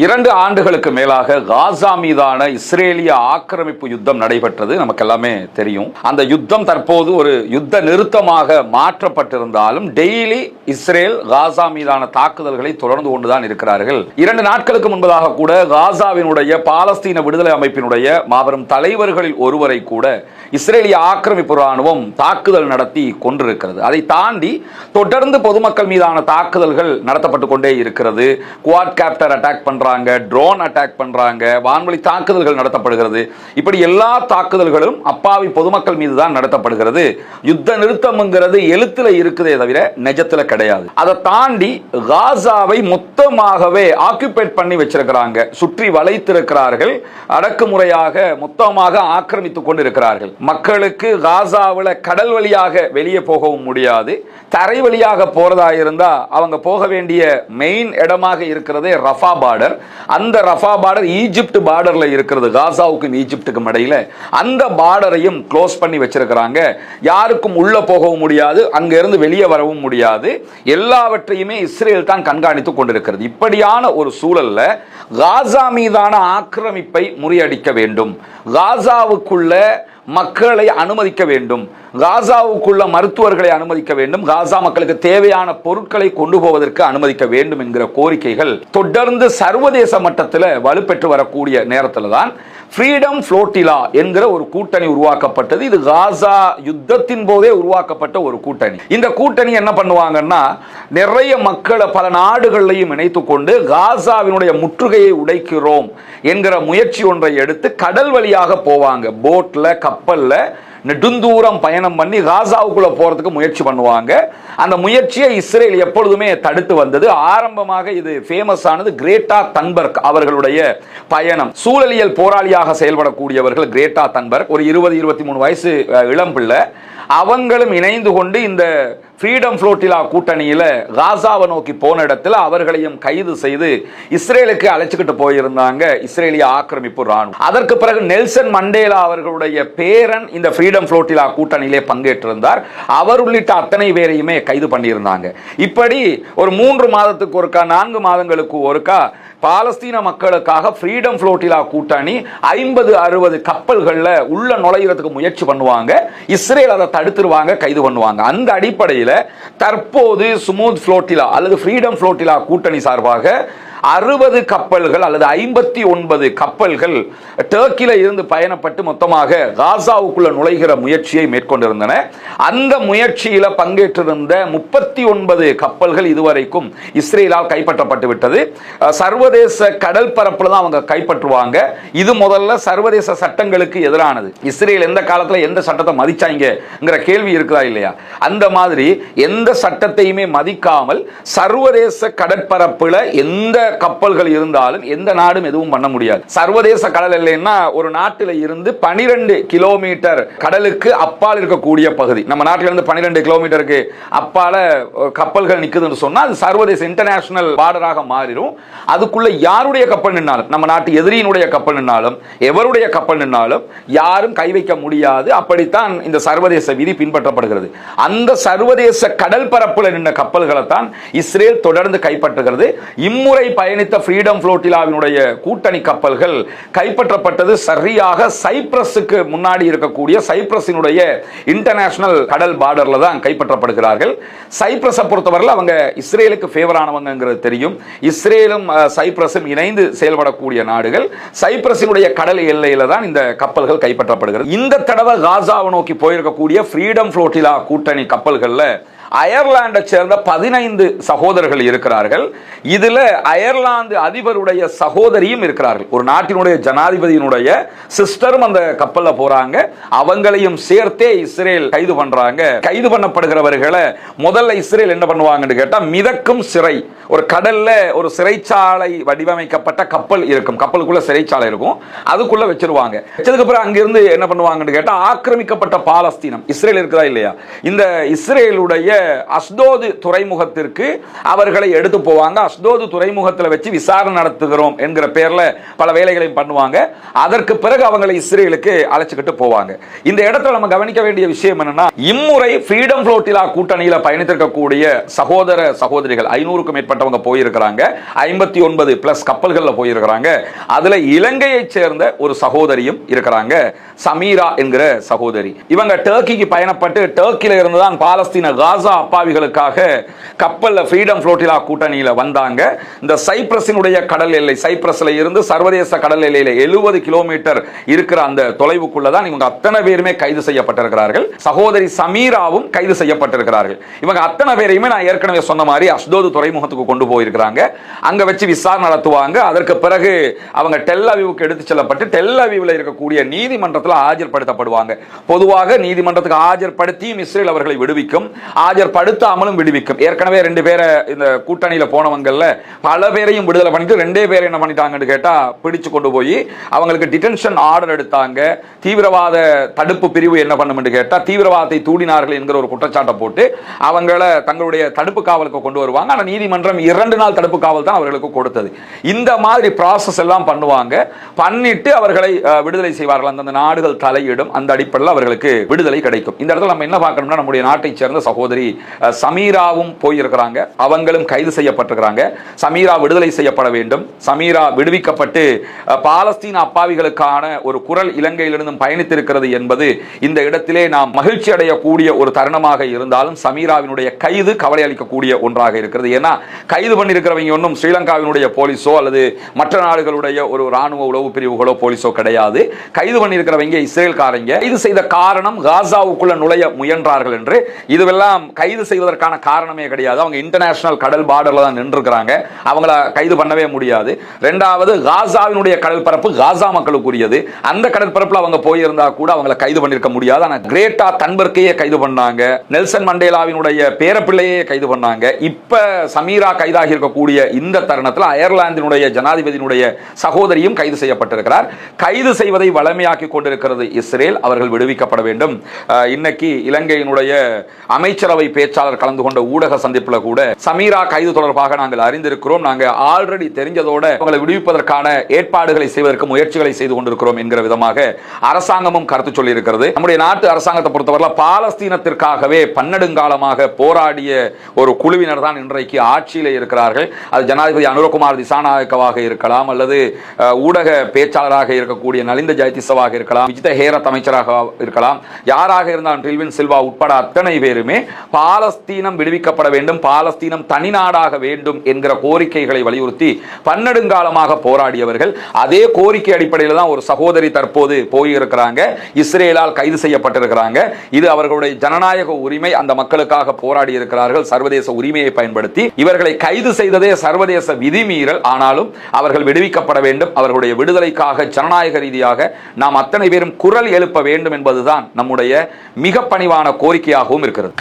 2 ஆண்டுகளுக்கு மேலாக காசா மீதான இஸ்ரேலிய ஆக்கிரமிப்பு யுத்தம் நடைபெற்றது. நமக்கு எல்லாமே தெரியும். அந்த யுத்தம் தற்போது ஒரு யுத்த நிறுத்தமாக மாற்றப்பட்டிருந்தாலும் டெய்லி இஸ்ரேல் காசா மீதான தாக்குதல்களை தொடர்ந்து கொண்டுதான் இருக்கிறார்கள். 2 நாட்களுக்கு முன்பதாக கூட காசாவினுடைய பாலஸ்தீன விடுதலை அமைப்பினுடைய மாபெரும் தலைவர்களில் ஒருவரை கூட இஸ்ரேலிய ஆக்கிரமிப்பு ராணுவம் தாக்குதல் நடத்தி கொண்டிருக்கிறது. அதை தாண்டி தொடர்ந்து பொதுமக்கள் மீதான தாக்குதல்கள் நடத்தப்பட்டு கொண்டே இருக்கிறது. குவாட் கேப்டர் அட்டாக் பண்றாங்க, ட்ரோன் அட்டாக் பண்றாங்க, வான்வழி தாக்குதல்கள் நடத்தப்படுகிறது. இப்படி எல்லா தாக்குதல்களும் அப்பாவி பொதுமக்கள் மீது தான் நடத்தப்படுகிறது. யுத்த நிறுத்தம்ங்கிறது எழுத்துல இருக்குதே தவிர நிஜத்துல கிடையாது. அதை தாண்டி காசாவை மொத்தமாகவே ஆக்குபேட் பண்ணி வச்சிருக்கிறாங்க, சுற்றி வளைத்திருக்கிறார்கள், அடக்குமுறையாக மொத்தமாக ஆக்கிரமித்துக் கொண்டு இருக்கிறார்கள். மக்களுக்கு காசாவில் கடல் வழியாக வெளியே போகவும் முடியாது. தரை வழியாக போறதா இருந்தா அவங்க போக வேண்டிய மெயின் இடமாக இருக்கிறதே ரஃபா பார்டர். அந்த ரஃபா பார்டர் ஈஜிப்ட் பார்டர்ல இருக்கிறது, காசாவுக்கும் ஈஜிப்டுக்கும் இடையில. அந்த பார்டரையும் க்ளோஸ் பண்ணி வச்சிருக்கிறாங்க. யாருக்கும் உள்ள போகவும் முடியாது, அங்க இருந்து வெளியே வரவும் முடியாது. எல்லாவற்றையுமே இஸ்ரேல் தான் கண்காணித்துக் கொண்டிருக்கிறது. இப்படியான ஒரு சூழல்ல காசா மீதான ஆக்கிரமிப்பை முறியடிக்க வேண்டும், காசாவுக்குள்ள மக்களை அனுமதிக்க வேண்டும், காசாவுக்குள்ள மருத்துவர்களை அனுமதிக்க வேண்டும், காசா மக்களுக்கு தேவையான பொருட்களை கொண்டு போவதற்கு அனுமதிக்க வேண்டும் என்கிற கோரிக்கைகள் தொடர்ந்து சர்வதேச மட்டத்தில் வலுப்பெற்று வரக்கூடிய நேரத்தில் தான் ஃப்ரீடம் ஃப்ளோட்டிலா என்கிற ஒரு கூட்டணி உருவாக்கப்பட்டது. இது காசா யுத்தத்தின் போதே உருவாக்கப்பட்ட ஒரு கூட்டணி. இந்த கூட்டணி என்ன பண்ணுவாங்கன்னா, நிறைய மக்களை பல நாடுகளையும் இணைத்துக் கொண்டு காசாவினுடைய முற்றுகையை உடைக்கிறோம் என்கிற முயற்சி ஒன்றை எடுத்து கடல் வழியாக போவாங்க. போட்ல, கப்பல்ல நெடுந்தூரம் பயணம் பண்ணி காசாவுக்குள்ள போறதுக்கு முயற்சி பண்ணுவாங்க. அந்த முயற்சியை இஸ்ரேல் எப்பொழுதுமே தடுத்து வந்தது. ஆரம்பமாக இது ஃபேமஸ் ஆனது கிரேட்டா தன்பர்க் அவர்களுடைய பயணம். சூழலியல் போராளியாக செயல்படக்கூடியவர்கள் கிரேட்டா தன்பர்க், ஒரு 20-23 வயசு இளம் பிள்ளை. அவங்களும் இணைந்து கொண்டு இந்த ஃப்ரீடம் ஃப்ளோட்டிலா கூட்டணியில காசாவை நோக்கி போன இடத்துல அவர்களையும் கைது செய்து இஸ்ரேலுக்கு அழைச்சிக்கிட்டு போயிருந்தாங்க இஸ்ரேலிய ஆக்கிரமிப்பு ராணுவம். அதற்கு பிறகு நெல்சன் மண்டேலா அவர்களுடைய பேரன் இந்த ஃப்ரீடம் ஃப்ளோட்டிலா கூட்டணியிலே பங்கேற்றிருந்தார். அவர் உள்ளிட்ட அத்தனை பேரையுமே கைது பண்ணியிருந்தாங்க. இப்படி ஒரு 3 மாதத்துக்கு ஒருக்கா, 4 மாதங்களுக்கு ஒருக்கா பாலஸ்தீன மக்களுக்காக ஃப்ரீடம் ஃப்ளோட்டிலா கூட்டணி 50-60 கப்பல்கள்ல உள்ள நுழைகிறதுக்கு முயற்சி பண்ணுவாங்க. இஸ்ரேல் அதை தடுத்துருவாங்க, கைது பண்ணுவாங்க. அந்த அடிப்படையில் தற்போது ஸ்மூத் ஃப்ளோட்டிலா அல்லது ஃப்ரீடம் ஃப்ளோட்டிலா கூட்டணி சார்பாக 60 கப்பல்கள் அல்லது 59 கப்பல்கள் டர்க்கில இருந்து பயணப்பட்டு மொத்தமாக காசாவுக்குள்ள நுழைகிற முயற்சியை மேற்கொண்டிருந்தன. அந்த முயற்சியில பங்கேற்றிருந்த 39 கப்பல்கள் இதுவரைக்கும் இஸ்ரேலால் கைப்பற்றப்பட்டு விட்டது. சர்வதேச கடல் பரப்புல தான் அவங்க கைப்பற்றுவாங்க. இது முதல்ல சர்வதேச சட்டங்களுக்கு எதிரானது. இஸ்ரேல் எந்த காலத்துல எந்த சட்டத்தை மதிச்சாங்கங்கிற கேள்வி இருக்குதா இல்லையா? அந்த மாதிரி எந்த சட்டத்தையுமே மதிக்காமல் சர்வதேச கடற்பரப்புல எந்த கப்பல்கள் இருந்தாலும் எந்த நாடும் எதுவும் பண்ண முடியாது. சர்வதேச கடல் எல்லைன்னா ஒரு நாட்டில் இருந்து 12 கிலோமீட்டர் கடலுக்கு அப்பால் இருக்கக்கூடிய பகுதி. நம்ம நாட்டில இருந்து 12 கிலோமீட்டருக்கு அப்பால கப்பல்கள் நிக்குதுன்னு சொன்னா அது சர்வதேச இன்டர்நேஷனல் பார்டராக மாறிடும். அதுக்குள்ள யாருடைய கப்பல் நின்னாலும், நம்ம நாட்டு எதிரியினுடைய கப்பல் நின்னாலும், எவருடைய கப்பல் நின்னாலும் யாரும் கை வைக்க முடியாது. அப்படித்தான் இந்த சர்வதேச விதி பின்பற்றப்படுகிறது. அந்த சர்வதேச கடல் பரப்புல நின்ற கப்பல்களை தான் இஸ்ரேல் தொடர்ந்து கைப்பற்றுகிறது. இம்முறை பயணித்த ஃப்ரீடம் ஃப்ளோட்டிலாவினுடைய கூட்டணி கப்பல்கள் கைப்பற்றப்பட்டது சரியாக சைப்ரஸுக்கு முன்னாடி இருக்கக்கூடிய சைப்ரஸினுடைய இன்டர்நேஷனல் கடல் பார்டர்ல தான் கைப்பற்றப்படுகிறார்கள். சைப்ரஸை பொறுத்தவரையில் அவங்க இஸ்ரேலுக்கு ஃபேவரானவங்கிறது தெரியும். இஸ்ரேலும் சைப்ரஸும் இணைந்து செயல்படக்கூடிய நாடுகள். சைப்ரஸினுடைய கடல் எல்லையில தான் இந்த கப்பல்கள் கைப்பற்றப்படுகிறது. இந்த தடவை காசாவை நோக்கி போயிருக்கக்கூடிய ஃப்ரீடம் ஃப்ளோட்டிலா கூட்டணி கப்பல்கள்ல அயர்லாண்டை சேர்ந்த 15 சகோதரர்கள் இருக்கிறார்கள். இதுல அயர்லாந்து அதிபருடைய சகோதரியும் இருக்கிறார்கள். ஒரு நாட்டினுடைய ஜனாதிபதியினுடைய சிஸ்டரும் அந்த கப்பல்ல போறாங்க. அவங்களையும் சேர்த்தே இஸ்ரேல் கைது பண்றாங்க. கைது பண்ணப்படுகிறவர்களை முதல்ல இஸ்ரேல் என்ன பண்ணுவாங்கன்னு கேட்டா, மிதக்கும் சிறை, ஒரு கடல்ல ஒரு சிறைச்சாலை வடிவமைக்கப்பட்ட கப்பல் இருக்கும், கப்பலுக்குள்ள சிறைச்சாலை இருக்கும், அதுக்குள்ள வச்சிருவாங்க. வச்சதுக்கு அப்புறம் அங்கிருந்து என்ன பண்ணுவாங்கன்னு கேட்டா, ஆக்கிரமிக்கப்பட்ட பாலஸ்தீனம், இஸ்ரேல் இருக்கிறதா இல்லையா, இந்த இஸ்ரேலுடைய அஸ்தோது துறைமுகத்திற்கு அவர்களை எடுத்து போவாங்க. அஸ்தோது துறைமுகத்தில் வச்சு விசாரணை நடத்துகிறோம் என்கிற பேர்ல பல வேலைகளையும் பண்ணுவாங்க. அதற்கு பிறகு அவங்களை இஸ்ரேலுக்கு அழைச்சிக்கிட்டு போவாங்க. இந்த இடத்துல நம்ம கவனிக்க வேண்டிய விஷயம் என்னன்னா, இம்முறை ஃப்ரீடம் ஃப்ளோட்டிலா கூட்டணியில பயணித்திருக்கக்கூடிய சகோதர சகோதரிகள் 500க்கும் மேற்பட்டவங்க போயிருக்கிறாங்க. 59 பிளஸ் கப்பல்கள்ல போயிருக்கிறாங்க. அதுல இலங்கையை சேர்ந்த ஒரு சகோதரியும் இருக்கிறாங்க, சமீரா என்கிற சகோதரி. இவங்க டர்க்கிக்கு பயணப்பட்டு டர்க்கில இருந்து தான் பாலஸ்தீன காசா அப்பாவிகளுக்காக கப்பல்ல ஃப்ரீடம் ஃப்ளோட்டிலா கூட்டணியில வந்தாங்க. இந்த சைப்ரஸினுடைய கடல் எல்லை, சைப்ரஸ்ல இருந்து சர்வதேச கடல் எல்லையில 70 கிலோமீட்டர் இருக்கிற அந்த தொலைவுக்குள்ள தான் இவங்க அத்தனை பேருமே கைது செய்யப்பட்டிருக்கிறார்கள். சகோதரி சமீராவும் கைது செய்யப்பட்டிருக்கிறார்கள். இவங்க அத்தனை பேரையுமே நான் ஏற்கனவே சொன்ன மாதிரி அஸ்தோது துறைமுகத்துக்கு கொண்டு போயிருக்கிறாங்க. அங்க வச்சு விசாரணை நடத்துவாங்க. அதற்கு பிறகு அவங்க டெல் அவீவுக்கு எடுத்து செல்லப்பட்டு டெல் அவீவில் இருக்கக்கூடிய நீதிமன்றத்தில் ஆஜர்படுத்தப்படுவாங்க. பொதுவாக நீதிமன்றத்துக்கு ஆஜர்படுத்தியும் இஸ்ரேல் அவர்களை விடுவிக்கும், ஆஜர்படுத்தாமலும் விடுவிக்கும். ஏற்கனவே 2 பேரை இந்த கூட்டணியில போனவங்கல்ல பல பேரையும் விடுதலை பண்ணிட்டு 2 பேர் என்ன பண்ணிட்டாங்கன்னு கேட்டா பிடிச்சு கொண்டு போய் அவங்களுக்கு டிடென்ஷன் ஆர்டர் எடுத்தாங்க. தீவிரவாத தடுப்பு பிரிவு என்ன பண்ணும் கேட்டா தீவிரவாதத்தை தூண்டினார்கள் என்கிற ஒரு குற்றச்சாட்டை போட்டு அவங்களை தங்களுடைய தடுப்பு காவலுக்கு கொண்டு வருவாங்க. ஆனா நீதிமன்றம் 2 நாள் தடுப்பு காவல் தான் அவர்களுக்கு கொடுத்தது. இந்த மாதிரி ப்ராசஸ் எல்லாம் பண்ணுவாங்க. பண்ணிட்டு அவர்களை விடுதலை செய்வார்கள். அந்த நாடுகள் தலையிடும். அந்த அடிப்படையில் அவர்களுக்கு விடுதலை கிடைக்கும். இந்த இடத்துல நம்ம என்ன பார்க்கணும்னா, நம்முடைய நாட்டை சேர்ந்த சகோதரி சமீராவும் போயிருக்கிறாங்க. அவங்களும் கைது செய்யப்பட்டிருக்கிறாங்க. சமீரா விடுதலை செய்யப்பட வேண்டும். சமீரா விடுவிக்கப்பட்டு பாலஸ்தீன அப்பாவிகளுக்கான ஒரு குரல் இலங்கையிலிருந்து பயணித்திருக்கிறது என்பது இந்த இடத்திலே நாம் மகிழ்ச்சி அடையக்கூடிய ஒரு தருணமாக இருந்தாலும் சமீராவினுடைய கைது கவலை அளிக்கக்கூடிய ஒன்றாக இருக்கிறது. ஏன்னா கைது பண்ணியிருக்கிறவங்க ஒன்றும் ஸ்ரீலங்காவினுடைய போலீஸோ அல்லது மற்ற நாடுகளுடைய ஒரு ராணுவ உளவு பிரிவுகளோ போலீஸோ கிடையாது. கைது பண்ணியிருக்கிறவங்க இஸ்ரேல்காரங்க. கைது செய்த காரணம் காசாவுக்குள்ள நுழைய முயன்றார்கள் என்று. இதுவெல்லாம் கைது செய்வதற்கான காரணமே கிடையாது. அவங்க இன்டர்நேஷனல் கடல் பார்டர்ல தான் நின்றுக்கிறாங்க. அவங்கள கைது பண்ணவே முடியாது. இரண்டாவது, காசாவினுடைய கடல் பரப்பு காசா மக்களுக்குரியது. அந்த கடற்பரப்புல அவங்க போயிருந்தா கூட அவங்களை கைது பண்ணிருக்க முடியாது. ஆனா கிரேட்டா தன்பர்க்கையே கைது பண்ணாங்க. நெல்சன் மண்டேலாவினுடைய பேரப்பிள்ளையே கைது பண்ணாங்க. இப்ப சமீரா கைதாகி இருக்கக்கூடிய இந்த தருணத்தில் அயர்லாந்தினுடைய ஜனாதிபதியினுடைய சகோதரியும் கைது செய்யப்பட்டிருக்கிறார். கைது செய்வதை வளமையாக்கி கொண்டிருக்கிறது இஸ்ரேல். அவர்கள் விடுவிக்கப்பட வேண்டும். இன்னைக்கு இலங்கையினுடைய அமைச்சரவை பேச்சாளர் கலந்து கொண்ட ஊடக சந்திப்புல கூட சமீரா கைது தொடர்பாக நாங்கள் அறிந்திருக்கிறோம், நாங்கள் ஆல்ரெடி தெரிஞ்சதோட அவங்களை விடுவிப்பதற்கான ஏற்பாடுகளை செய்வதற்கு முயற்சிகளை செய்து கொண்டிருக்கிறோம் என்கிற விதமாக அரசாங்கமும் கருத்து சொல்லி இருக்கிறது. நம்முடைய நாட்டு அரசாங்கத்தை பொறுத்தவரை பாலஸ்தீனத்திற்காகவே பன்னெடுங்காலமாக போராடிய ஒரு குழுவினர் தான் இன்றைக்கு ஆட்சியில் இருக்கிறார்கள். அது ஜனாதிபதி அனுரகுமார் திசாநாயக்கவாக இருக்கலாம், அல்லது ஊடக பேச்சாளராக இருக்கக்கூடிய நலிந்த ஜெயதிசவாக இருக்கலாம், விஜித ஹேரத் அமைச்சராக இருக்கலாம். யாராக இருந்தாலும் டில்வின் சில்வா உட்பட அத்தனை பேருமே பாலஸ்தீனம் விடுவிக்கப்பட வேண்டும், பாலஸ்தீனம் தனிநாடாக வேண்டும் என்கிற கோரிக்கைகளை வலியுறுத்தி பன்னெடுங்காலமாக போராடியவர்கள். அதே கோரிக்கை அடிப்படையில் தான் ஒரு சகோதரி தற்போது போயிருக்கிறாங்க, இஸ்ரேலால் கைது செய்யப்பட்டிருக்கிறாங்க. இது அவர்களுடைய ஜனநாயக உரிமை. அந்த மக்களுக்காக போராடி இருக்கிறார்கள் சர்வதேச உரிமையை பயன்படுத்தி. இவர்களை கைது செய்ததே சர்வதேச விதிமீறல். ஆனாலும் அவர்கள் விடுவிக்கப்பட வேண்டும். அவர்களுடைய விடுதலைக்காக ஜனநாயக ரீதியாக நாம் அத்தனை பேரும் குரல் எழுப்ப வேண்டும் என்பதுதான் நம்முடைய மிக பணிவான கோரிக்கையாகவும் இருக்கிறது.